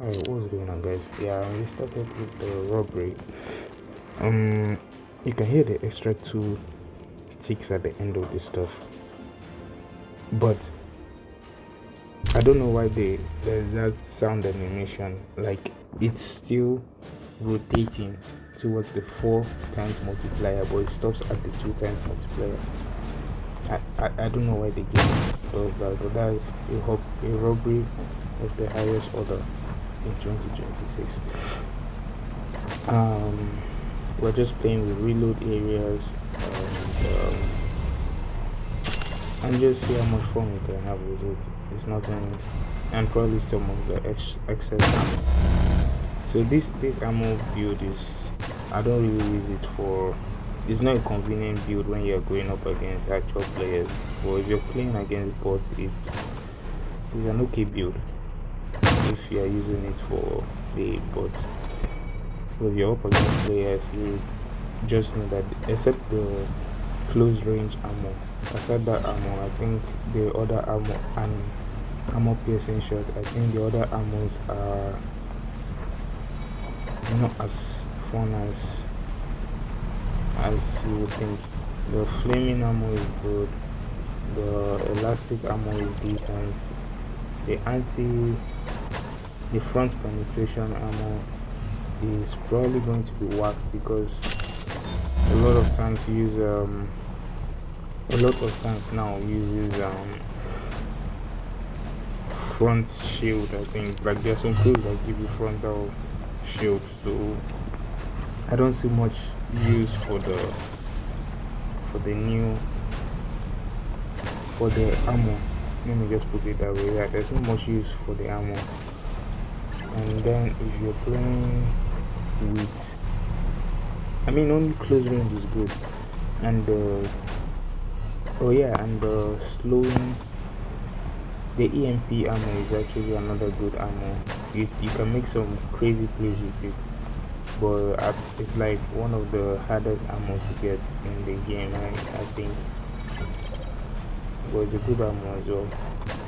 Alright, what's going on, guys? Yeah, we started with the robbery. Um, you can hear the extra two ticks at the end of the stuff, but I don't know why there's that sound animation. Like it's still rotating towards the 4 times multiplier, but it stops at the 2 times multiplier. I don't know why the game does that, but that is a robbery of the highest order in 2026. We're just playing with reload areas and just see how much fun we can have with it. It's nothing, and probably some of the excess ammo. So this ammo build is, I don't really use it for. It's not a convenient build when you're going up against actual players, but if you're playing against bots, it's an okay build if you are using it for the bots. So if you're up against players, you just know that except the close range ammo, aside that ammo, I think the other ammo and armor piercing shot, I think the other ammos are not as fun as you would think. The flaming ammo is good, the elastic ammo is decent, the front penetration ammo is probably going to be whack because a lot of tanks use now uses front shield. I think like there's some clothes that give you frontal shield, so I don't see much use for the ammo. Let me just put it that way. Yeah, there's not much use for the ammo. And then if you're playing with, I mean, only close range is good, and the slowing, the EMP ammo is actually another good ammo. You can make some crazy plays with it, but it's like one of the hardest ammo to get in the game. I think, but it's a good ammo as well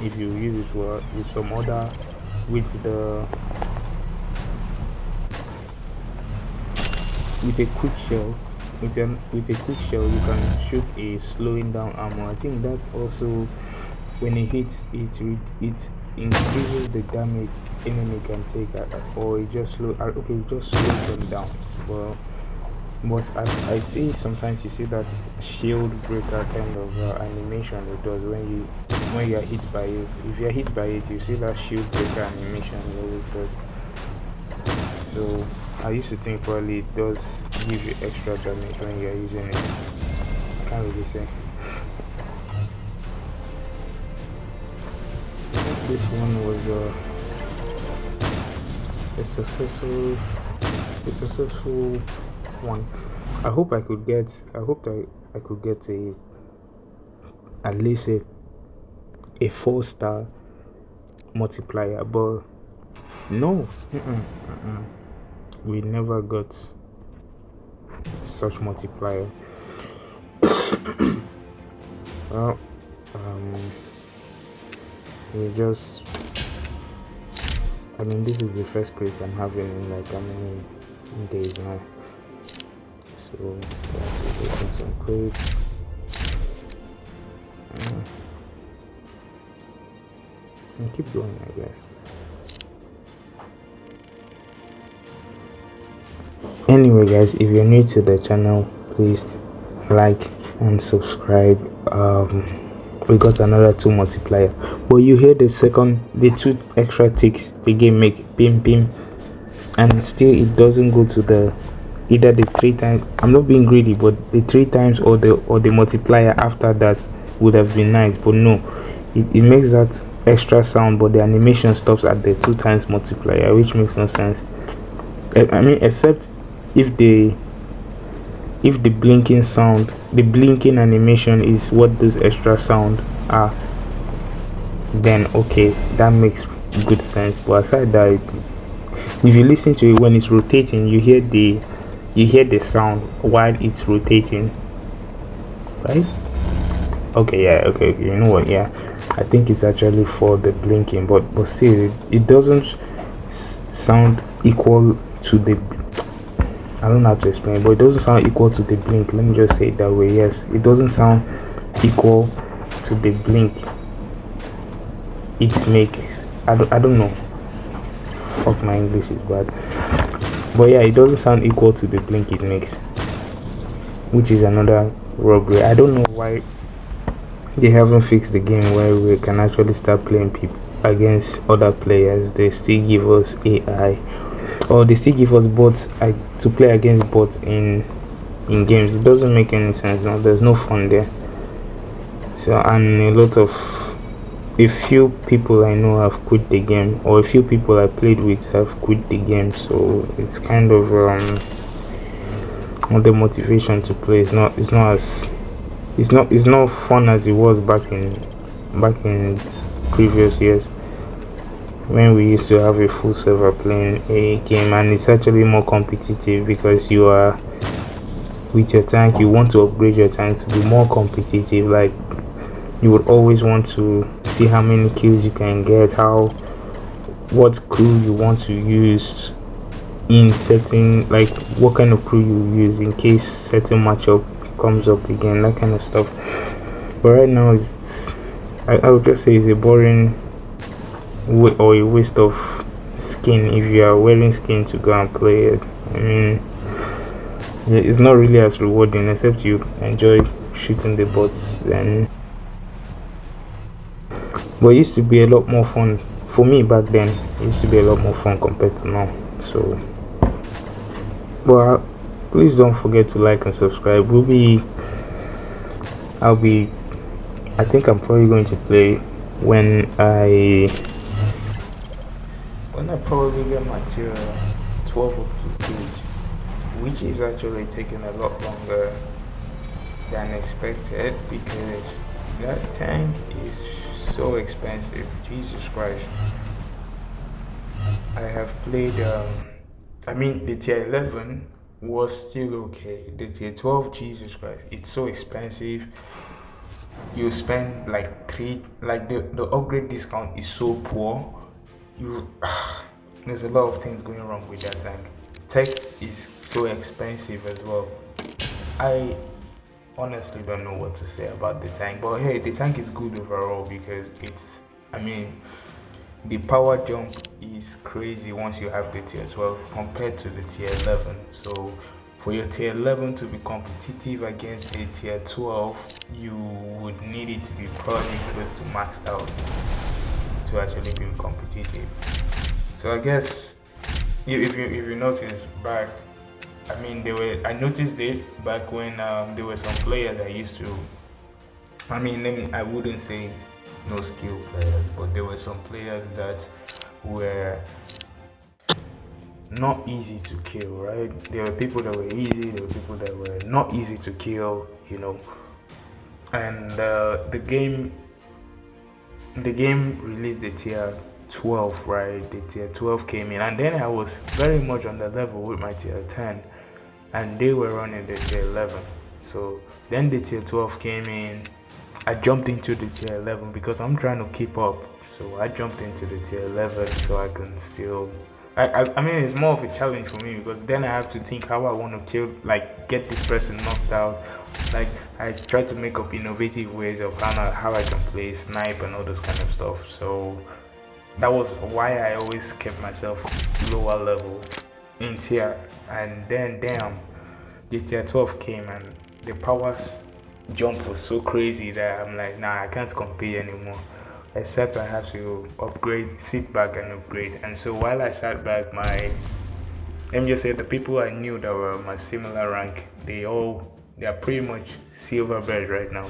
if you use it well with some other with a quick shell. With a quick shell, you can shoot a slowing down ammo. I think that's also, when it hits, it increases the damage enemy can take, or it just slows them down. But as I see, sometimes you see that shield breaker kind of animation it does when you are hit by it. If you are hit by it, you see that shield breaker animation it always does. So I used to think probably it does give you extra damage when you are using it. I can't really say. This one was a successful one. I hope that I could get at least a 4-star multiplier, but no, we never got such multiplier. Well, we just, I mean, this is the first crate I'm having in like how many days now, so we have to open some crates. And keep going, I guess. Anyway, guys, if you're new to the channel, please like and subscribe. We got another 2 multiplier, but you hear the 2 extra ticks the game make, pim pim, and still it doesn't go to either the 3 times. I'm not being greedy, but the 3 times or the multiplier after that would have been nice, but no, it makes that extra sound, but the animation stops at the 2 times multiplier, which makes no sense. I mean, except if the blinking sound, the blinking animation is what those extra sound are, then okay, that makes good sense. But aside that, if you listen to it when it's rotating, you hear the sound while it's rotating, right? Okay, yeah, okay, you know what, yeah, I think it's actually for the blinking, but still it doesn't sound equal to the, I don't know how to explain, but it doesn't sound equal to the blink. Let me just say it that way. Yes, it doesn't sound equal to the blink it makes. I don't know. Fuck, my English is bad. But yeah, it doesn't sound equal to the blink it makes, which is another robbery. I don't know why they haven't fixed the game where we can actually start playing people against other players. They still give us AI, or they still give us bots to play against bots in games. It doesn't make any sense now. There's no fun there. So, and a few people I know have quit the game, or a few people I played with have quit the game. So it's kind of the motivation to play is not it's not fun as it was back in previous years when we used to have a full server playing a game, and it's actually more competitive because you are with your tank. You want to upgrade your tank to be more competitive. Like, you would always want to see how many kills you can get, what crew you want to use in setting, like what kind of crew you use in case certain matchup comes up again, that kind of stuff. But right now I would just say it's a boring or a waste of skin if you are wearing skin to go and play it. I mean, it's not really as rewarding, except you enjoy shooting the bots. Then, but it used to be a lot more fun for me back then. It used to be a lot more fun compared to now. So, but please don't forget to like and subscribe. I think I'm probably going to play when I probably get my tier 12 up to stage, which is actually taking a lot longer than expected because that tank is so expensive. Jesus Christ. I have played I mean, the tier 11 was still okay. The tier 12, Jesus Christ, it's so expensive. You spend like the upgrade discount is so poor. There's a lot of things going wrong with that tank. Tech is so expensive as well. I honestly don't know what to say about the tank, but hey, the tank is good overall because the power jump is crazy once you have the tier 12 compared to the tier 11. So for your tier 11 to be competitive against a tier 12, you would need it to be probably close to maxed out to actually be competitive. So I guess if you notice back, I noticed it back when there were some players I used to, I wouldn't say no skill players, but there were some players that were not easy to kill, right? There were people that were easy, there were people that were not easy to kill, and the game released the tier 12, right? The tier 12 came in, and then I was very much on the level with my tier 10, and they were running the tier 11. So then the tier 12 came in. I jumped into the tier 11 because I'm trying to keep up. So I jumped into the tier 11 so I can still. It's more of a challenge for me because then I have to think how I want to kill, like get this person knocked out. Like, I try to make up innovative ways of how I can play snipe and all those kind of stuff. So that was why I always kept myself lower level in tier. And then damn, the tier 12 came and the powers jump was so crazy that I'm like, nah, I can't compete anymore. Except I have to sit back and upgrade. And so while I sat back, let me just say the people I knew that were my similar rank, they are pretty much silver belt right now.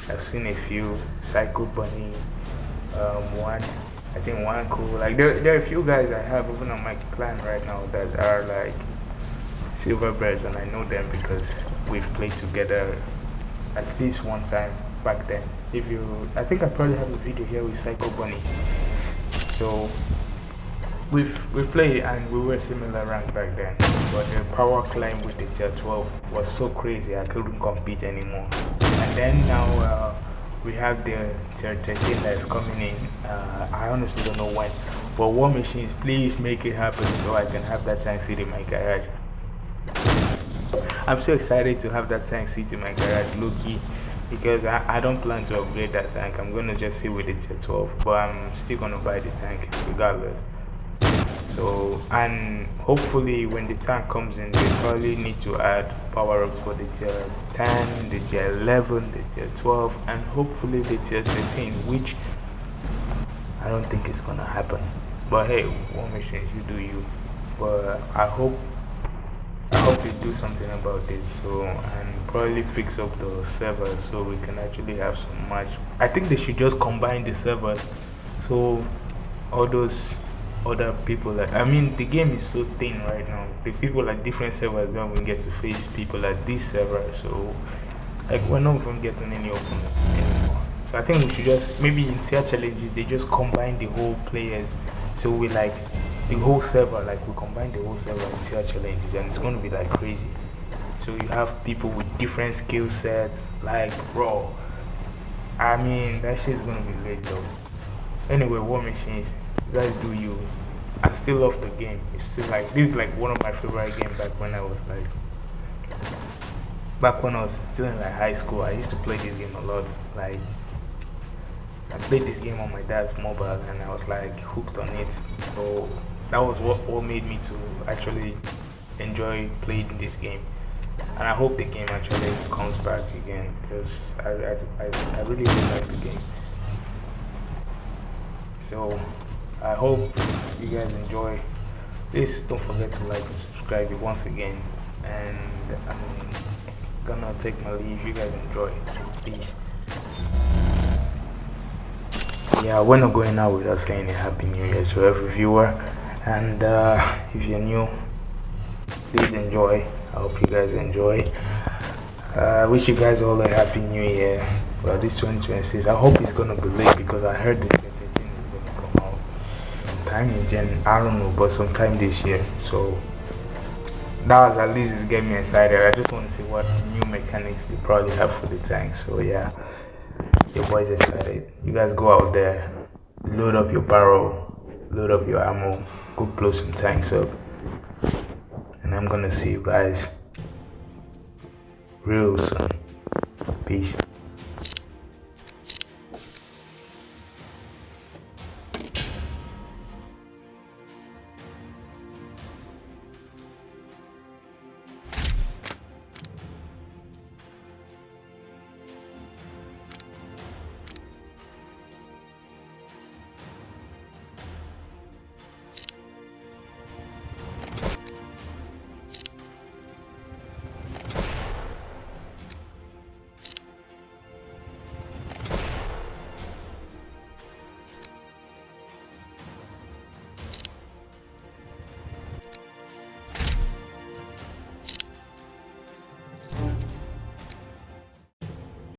I've seen a few, Psycho Bunny, one cool. Like there are a few guys I have even on my clan right now that are like silver belts, and I know them because we've played together at least one time back then. I think I probably have a video here with Psycho Bunny. So we've played and we were similar rank back then, but the power climb with the tier 12 was so crazy I couldn't compete anymore. And then now we have the tier 13 that is coming in. I honestly don't know when, But War Machines, please make it happen so I can have that tank seat in my garage. I'm so excited to have that tank seat in my garage, low key, because I don't plan to upgrade that tank. I'm gonna just sit with the tier 12, but I'm still gonna buy the tank regardless. So, and hopefully when the tank comes in, they probably need to add power-ups for the tier 10, the tier 11, the tier 12, and hopefully the tier 13, which I don't think is gonna happen. But hey, War Machines, you do you. But I hope they do something about this, so, and probably fix up the server so we can actually have some match. I think they should just combine the servers, so all those other people that, I mean, the game is so thin right now. The people at different servers don't even get to face people at this server, so like we're not even getting any opponents anymore. So I think we should just, maybe in tier challenges, they just combine the whole players, so we like the whole server, like we combine the whole server in tier challenges, and it's going to be like crazy. So you have people with different skill sets, like bro, I mean that shit's going to be lit though. Anyway, War Machines, you guys do you. I still love the game. It's still like, this is like one of my favorite games back when I was still in like high school. I used to play this game a lot. Like I played this game on my dad's mobile and I was like hooked on it. So that was what made me to actually enjoy playing this game. And I hope the game actually comes back again because I really like the game. So I hope you guys enjoy. Please don't forget to like and subscribe once again. And I'm gonna take my leave. You guys enjoy. Peace. Yeah, we're not going out without saying a happy new year to every viewer. And if you're new, please enjoy. I hope you guys enjoy. I wish you guys all a happy new year. Well, this 2026, I hope it's gonna be late because I heard the 13 is gonna come out sometime in I don't know, but sometime this year. So that was at least getting me excited. I just want to see what new mechanics they probably have for the tank. So yeah, your boy's excited. You guys go out there, load up your barrel, load up your ammo, go blow some tanks up. And I'm gonna see you guys real soon. Peace.